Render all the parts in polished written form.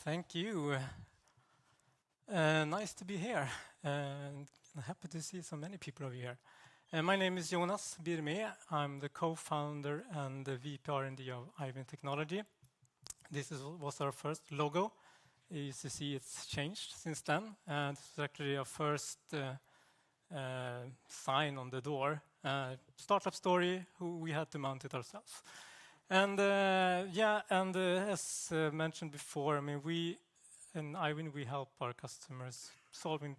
Thank you. Nice to be here, and happy to see so many people over here. My name is Jonas Birmé. I'm the co-founder and the VP R&D of Ivan Technology. This was our first logo. You see it's changed since then, and it's actually our first sign on the door. Startup story, who we had to mount it ourselves. And as mentioned before, I mean, we in Ivan we help our customers solving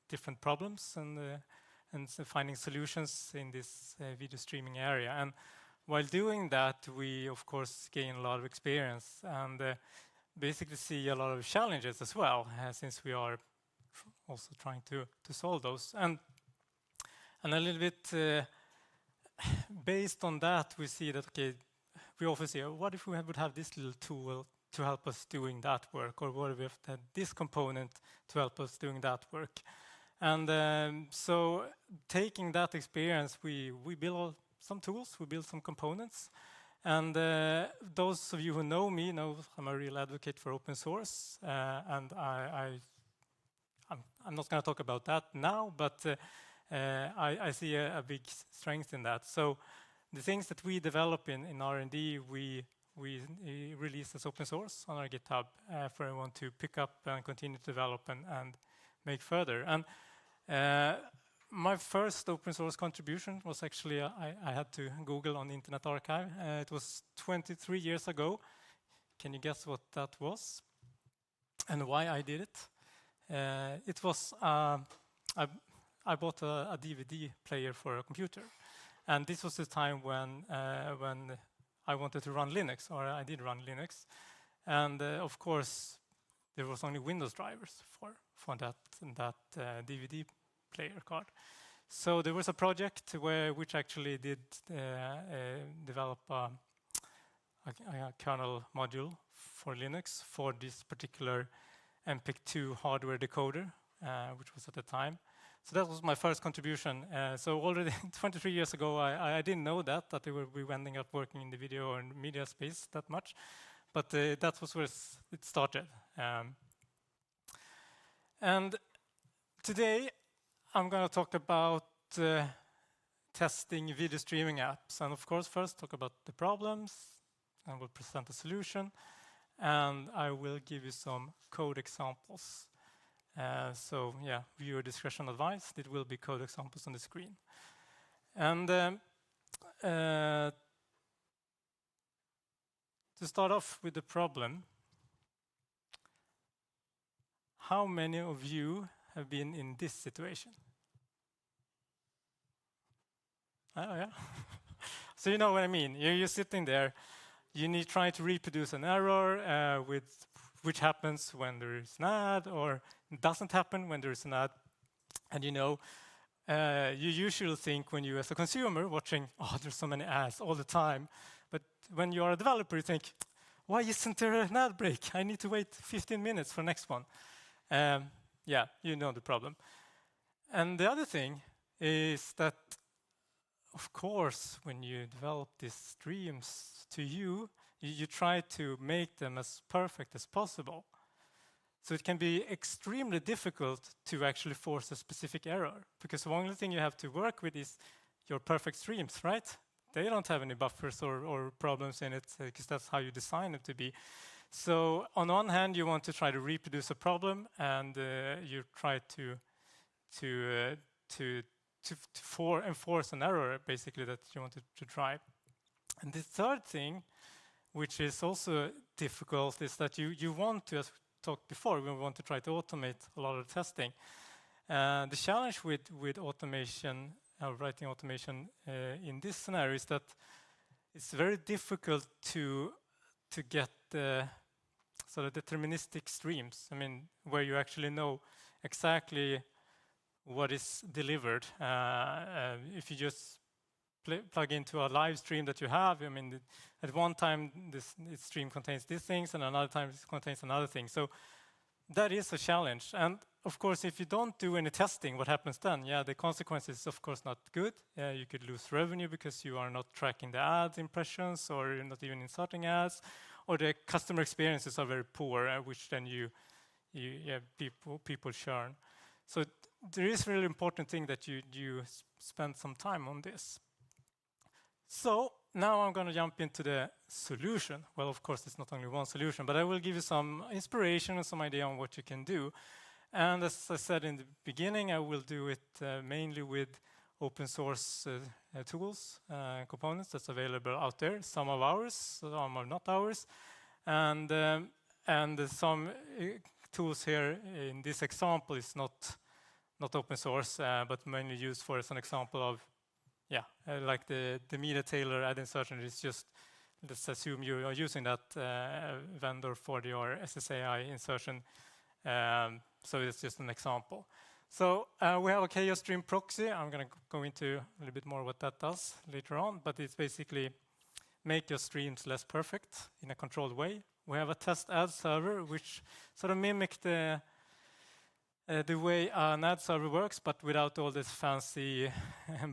different problems and finding solutions in this video streaming area. And while doing that, we of course gain a lot of experience and basically see a lot of challenges as well, since we are also trying to solve those. And a little bit based on that, we see that we often say, what if we would have this little tool to help us doing that work, or what if we have this component to help us doing that work? And so taking that experience, we build some tools, we build some components. And those of you who know me know I'm a real advocate for open source. And I'm not going to talk about that now, but I see a big strength in that. So the things that we develop in R&D, we release as open source on our GitHub for everyone to pick up and continue to develop and make further. And my first open source contribution was actually, I had to Google on the Internet Archive. It was 23 years ago. Can you guess what that was? And why I did it? It was, I bought a DVD player for a computer. And this was the time when I wanted to run Linux, or I did run Linux. And of course, there was only Windows drivers for that DVD player card. So there was a project which actually did develop a kernel module for Linux for this particular MPEG-2 hardware decoder, which was at the time. So that was my first contribution. So already 23 years ago, I didn't know that we were ending up working in the video and media space that much. But that was where it started. And today, I'm going to talk about testing video streaming apps. And of course, first talk about the problems, and we'll present a solution. And I will give you some code examples. So yeah, viewer discretion advised. It will be code examples on the screen. And to start off with the problem, how many of you have been in this situation? Oh yeah. So you know what I mean. You're sitting there, you try to reproduce an error which happens when there is an ad, or it doesn't happen when there is an ad. And you usually think when you as a consumer watching, oh, there's so many ads all the time. But when you are a developer, you think, why isn't there an ad break? I need to wait 15 minutes for the next one. Yeah, you know the problem. And the other thing is that, of course, when you develop these streams to you try to make them as perfect as possible. So it can be extremely difficult to actually force a specific error, because the only thing you have to work with is your perfect streams, right? They don't have any buffers or problems in it, because that's how you design it to be. So on one hand, you want to try to reproduce a problem, and you try to enforce an error, basically, that you want to try. And the third thing, which is also difficult, is that you want to, as we talked before, we want to try to automate a lot of testing. The challenge with automation, writing automation in this scenario, is that it's very difficult to get sort of deterministic streams. I mean, where you actually know exactly what is delivered. If you just plug into a live stream that you have, I mean, at one time this stream contains these things, and another time it contains another thing. So that is a challenge. And of course, if you don't do any testing, what happens then? Yeah, the consequences is of course not good. You could lose revenue because you are not tracking the ad impressions, or you're not even inserting ads, or the customer experiences are very poor, which then people churn. So there is really important thing that you spend some time on this. So now I'm going to jump into the solution. Well, of course, it's not only one solution, but I will give you some inspiration and some idea on what you can do. And as I said in the beginning, I will do it mainly with open source tools, components that's available out there. Some of ours, some are not ours. And some tools here in this example is not open source, but mainly used for as an example of, like the media tailor ad insertion is just, let's assume you are using that vendor for your SSAI insertion. So it's just an example. So we have a chaos stream proxy. I'm going to go into a little bit more what that does later on, but it's basically make your streams less perfect in a controlled way. We have a test ad server, which sort of mimic the way an ad server works, but without all this fancy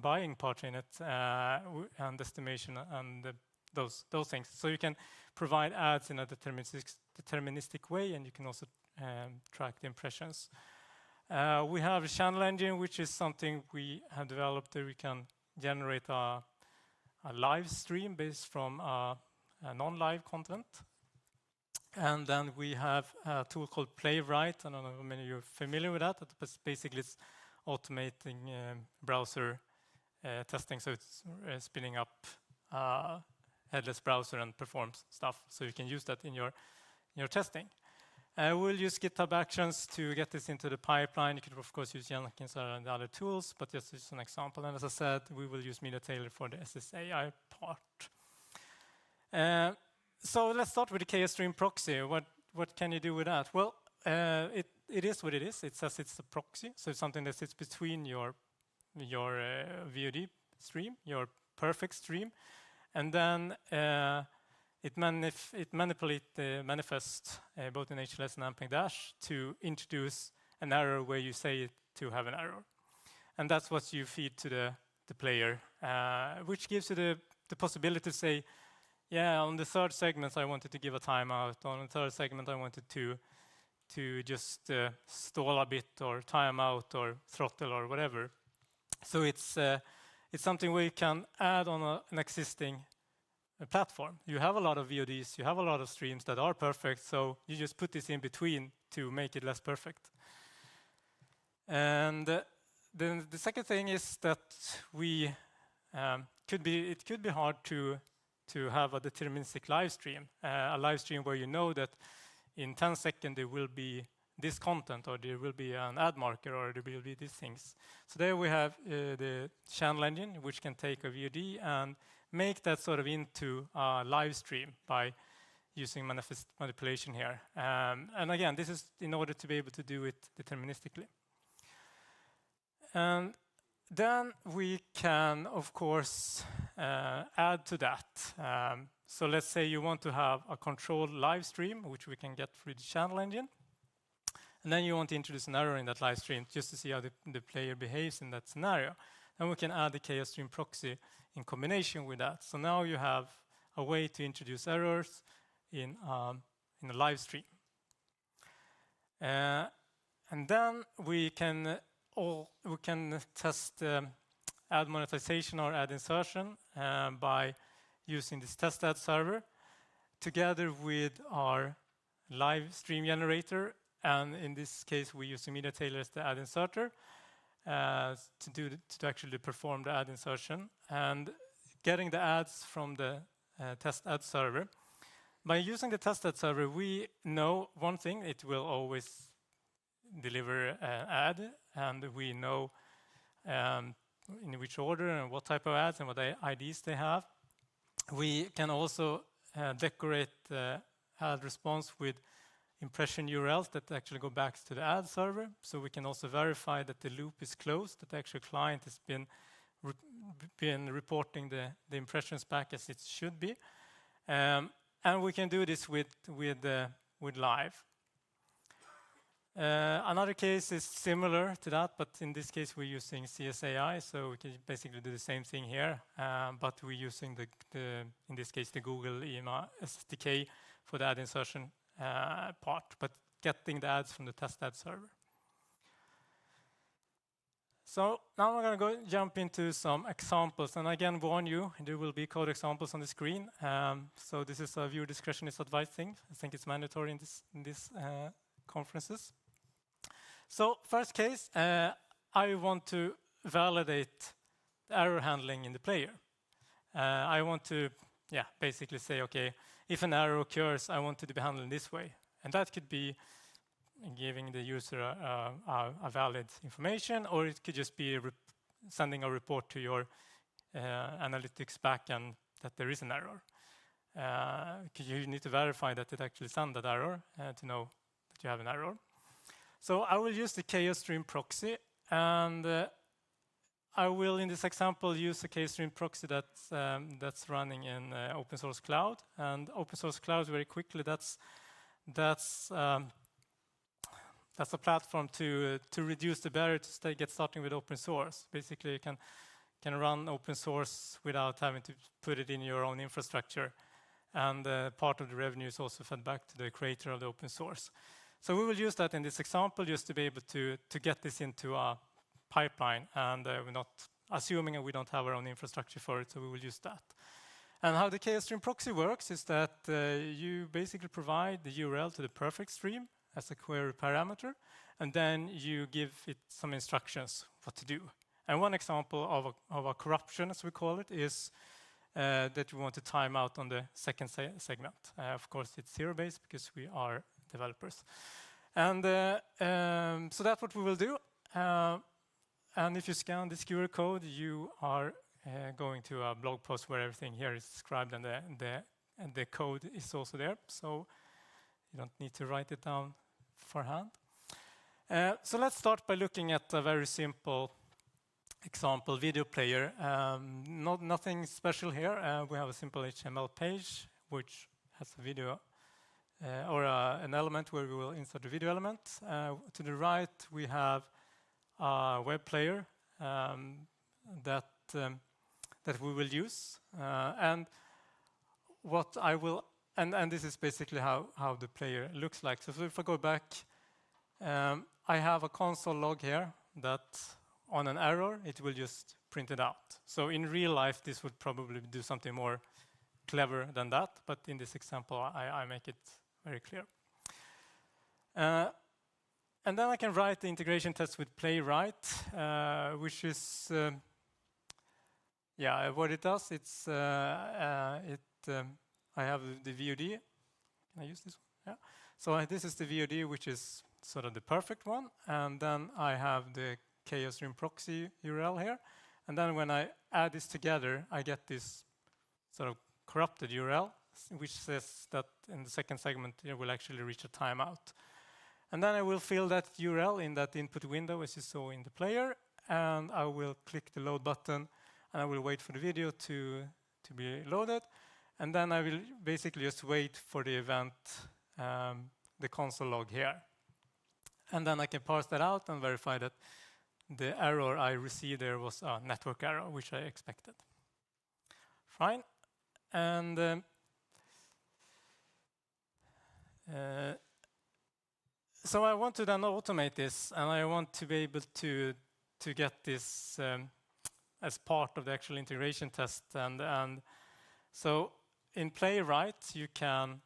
buying part in it, and estimation and those things. So you can provide ads in a deterministic way, and you can also track the impressions. We have a channel engine, which is something we have developed that we can generate a live stream based from a non-live content. And then we have a tool called Playwright. I don't know how many of you are familiar with that. But basically, it's automating browser testing. So it's spinning up headless browser and performs stuff. So you can use that in your testing. We'll use GitHub Actions to get this into the pipeline. You can, of course, use Jenkins and the other tools, but just as an example. And as I said, we will use media tailor for the SSAI part. So let's start with the chaos stream proxy. What can you do with that? Well, it is what it is. It says it's a proxy, so it's something that sits between your VOD stream, your perfect stream, and then it manipulates the manifest both in HLS and Ampeg-Dash to introduce an error where you say it to have an error, and that's what you feed to the player, which gives you the possibility to say, yeah, on the third segment I wanted to give a timeout. On the third segment I wanted to just stall a bit or time out or throttle or whatever. So it's something where you can add on an existing platform. You have a lot of VODs, you have a lot of streams that are perfect, so you just put this in between to make it less perfect. And then the second thing is that it could be hard to have a deterministic live stream, a live stream where you know that in 10 seconds there will be this content, or there will be an ad marker, or there will be these things. So there we have the channel engine, which can take a VOD and make that sort of into a live stream by using manifest manipulation here. And again, this is in order to be able to do it deterministically. And then we can, of course, add to that. So let's say you want to have a controlled live stream, which we can get through the channel engine. And then you want to introduce an error in that live stream just to see how the player behaves in that scenario. Then we can add the chaos stream proxy in combination with that. So now you have a way to introduce errors in a live stream. And then we can test ad monetization or ad insertion by using this test ad server together with our live stream generator. And in this case, we use media tailor as the ad inserter to actually perform the ad insertion and getting the ads from the test ad server. By using the test ad server, we know one thing: it will always deliver an ad, and we know in which order and what type of ads and what IDs they have. We can also decorate the ad response with impression URLs that actually go back to the ad server. So we can also verify that the loop is closed, that the actual client has been reporting the impressions back as it should be. And we can do this with live. Another case is similar to that, but in this case we're using CSAI, so we can basically do the same thing here, but we're using in this case the Google EMA SDK for the ad insertion part, but getting the ads from the test ad server. So now I'm going to jump into some examples, and again warn you, there will be code examples on the screen. So this is a viewer discretion is advised thing. I think it's mandatory in this conferences. So first case, I want to validate the error handling in the player. I want to, basically say, okay, if an error occurs, I want it to be handled this way, and that could be giving the user a valid information, or it could just be sending a report to your analytics backend that there is an error. Because you need to verify that it actually sent that error to know that you have an error. So I will use the chaos stream proxy, and I will, in this example, use a chaos stream proxy that's running in open source cloud. And open source cloud, very quickly, that's a platform to reduce the barrier to get starting with open source. Basically, you can run open source without having to put it in your own infrastructure. And part of the revenue is also fed back to the creator of the open source. So we will use that in this example just to be able to get this into a pipeline. And we're not assuming we don't have our own infrastructure for it, so we will use that. And how the chaos stream proxy works is that you basically provide the URL to the perfect stream as a query parameter, and then you give it some instructions what to do. And one example of a corruption, as we call it, is that we want to time out on the second segment. Of course, it's zero-based because we are developers. And so that's what we will do. And if you scan this QR code, you are going to a blog post where everything here is described, and the code is also there. So you don't need to write it down for hand. So let's start by looking at a very simple example video player. Nothing special here. We have a simple HTML page which has a video or an element where we will insert a video element. To the right, we have a web player that we will use, and what I will. And this is basically how the player looks like. So if I go back, I have a console log here that on an error, it will just print it out. So in real life, this would probably do something more clever than that. But in this example, I make it very clear. And then I can write the integration test with playwright, which is, what it does. I have the VOD. Can I use this one? Yeah. So this is the VOD, which is sort of the perfect one. And then I have the chaos stream proxy URL here. And then when I add this together, I get this sort of corrupted URL, which says that in the second segment, it will actually reach a timeout. And then I will fill that URL in that input window, as you saw in the player. And I will click the load button, and I will wait for the video to be loaded. And then I will basically just wait for the event, the console log here. And then I can parse that out and verify that the error I received there was a network error, which I expected. Fine. And so I want to then automate this, and I want to be able to get this as part of the actual integration test. And so in Playwright, you can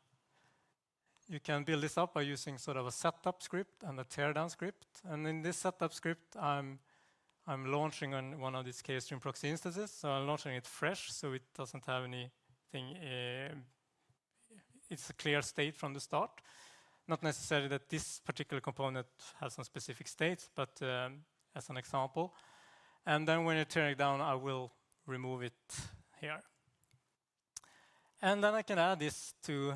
build this up by using sort of a setup script and a teardown script. And in this setup script, I'm launching on one of these chaos stream proxy instances. So I'm launching it fresh, so it doesn't have anything. It's a clear state from the start. Not necessarily that this particular component has some specific states, but as an example. And then when you turn it down, I will remove it here. And then I can add this to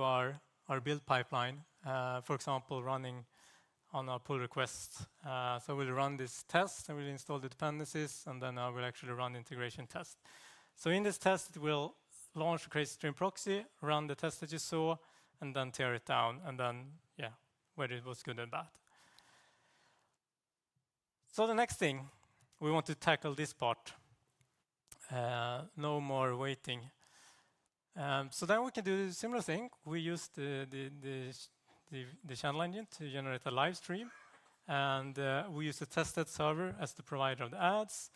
our build pipeline, for example, running on our pull request. So we'll run this test, and we'll install the dependencies, and then I will actually run the integration test. So in this test, it will launch the chaos stream proxy, run the test that you saw, and then tear it down, and then, whether it was good or bad. So the next thing, we want to tackle this part. No more waiting. So then we can do a similar thing. We use the channel engine to generate a live stream, and we use the testbed server as the provider of the ads,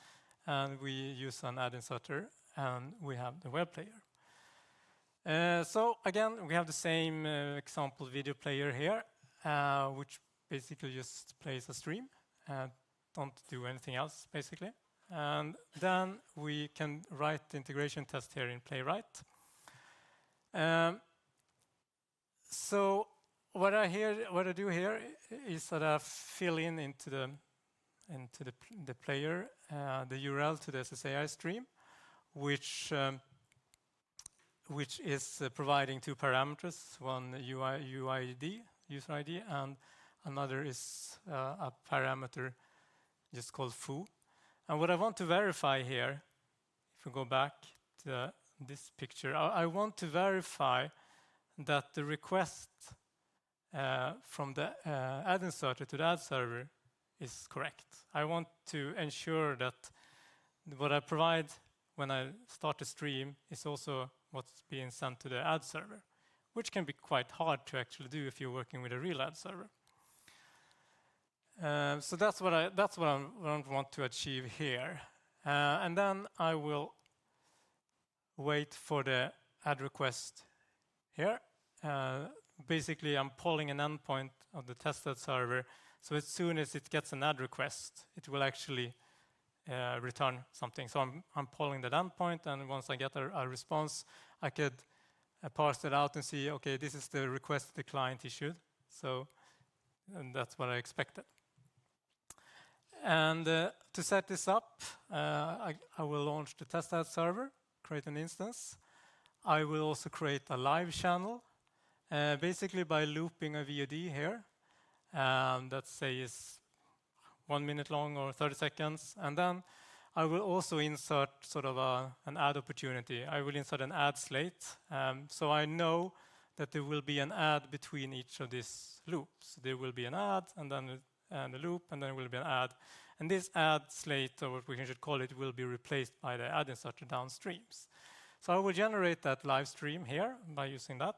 and we use an ad inserter, and we have the web player. So again, we have the same example video player here, which basically just plays a stream and don't do anything else, basically. And then we can write the integration test here in Playwright. So what I do here is that I fill into the player the URL to the SSAI stream, which is providing two parameters, one UID, user ID, and another is a parameter just called foo. And what I want to verify here, if we go back to this picture, I want to verify that the request from the ad inserter to the ad server is correct. I want to ensure that what I provide when I start the stream is also what's being sent to the ad server, which can be quite hard to actually do if you're working with a real ad server. So that's what I want to achieve here. And then I will wait for the ad request here. Basically, I'm polling an endpoint of the testbed server. So as soon as it gets an ad request, it will actually return something. So I'm polling that endpoint, and once I get a response, I could parse it out and see, okay, this is the request the client issued. So and that's what I expected. And to set this up, I will launch the test ad server, create an instance. I will also create a live channel, basically by looping a VOD here. That say is 1 minute long or 30 seconds. And then I will also insert sort of an ad opportunity. I will insert an ad slate. So I know that there will be an ad between each of these loops. There will be an ad, and then a loop, and then there will be an ad. And this ad slate, or what we should call it, will be replaced by the ad inserter downstreams. So I will generate that live stream here by using that.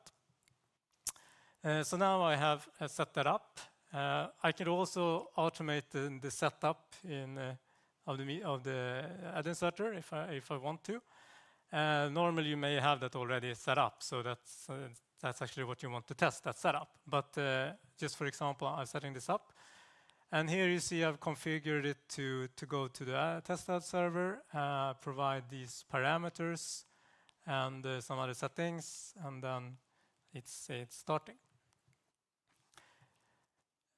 So now I have set that up. I can also automate the setup of the ad inserter if I want to. Normally you may have that already set up, so that's actually what you want to test, that setup. But just for example, I'm setting this up. And here you see I've configured it to go to the test ad server, provide these parameters and some other settings, and then it's starting.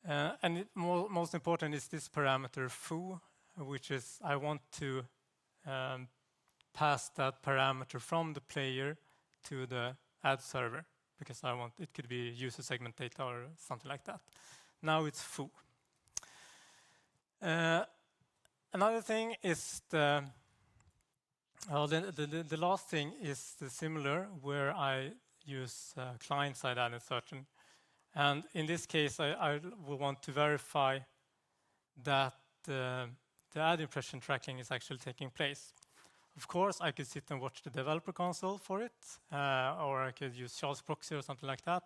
And most important is this parameter foo, which is I want to pass that parameter from the player to the ad server, because it could be user segment data or something like that. Now it's foo. Another thing is the last thing is the similar, where I use client-side ad insertion. And in this case, I will want to verify that the ad impression tracking is actually taking place. Of course, I could sit and watch the developer console for it, or I could use Charles Proxy or something like that.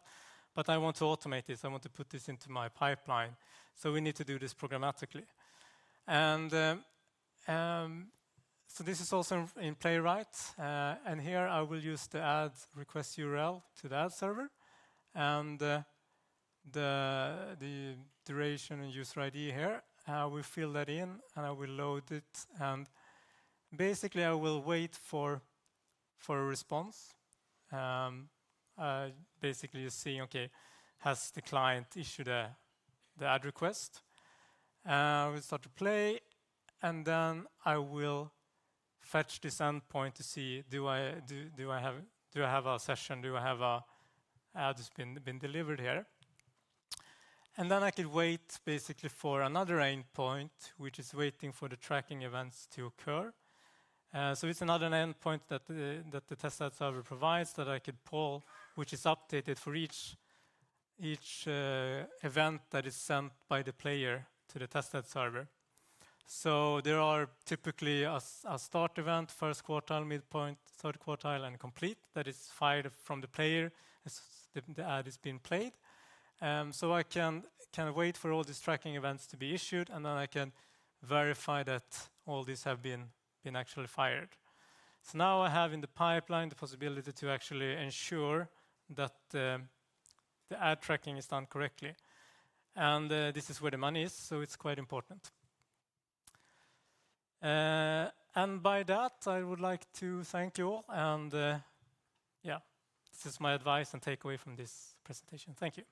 But I want to automate this. I want to put this into my pipeline. So we need to do this programmatically. And so this is also in Playwright. And here I will use the ad request URL to the ad server. And the duration and user ID here. I will fill that in, and I will load it. And basically, I will wait for a response. Basically, you're seeing, okay, has the client issued the ad request? I will start to play, and then I will fetch this endpoint to see do I have a session? Do I have a ad that's been delivered here? And then I could wait basically for another endpoint, which is waiting for the tracking events to occur. So it's another endpoint that the test ad server provides that I could pull, which is updated for each event that is sent by the player to the test ad server. So there are typically a start event, first quartile, midpoint, third quartile, and complete that is fired from the player as the ad is being played. So I can wait for all these tracking events to be issued, and then I can verify that all these have been actually fired. So now I have in the pipeline the possibility to actually ensure that the ad tracking is done correctly. And this is where the money is, so it's quite important. And by that, I would like to thank you all. And yeah, this is my advice and takeaway from this presentation. Thank you.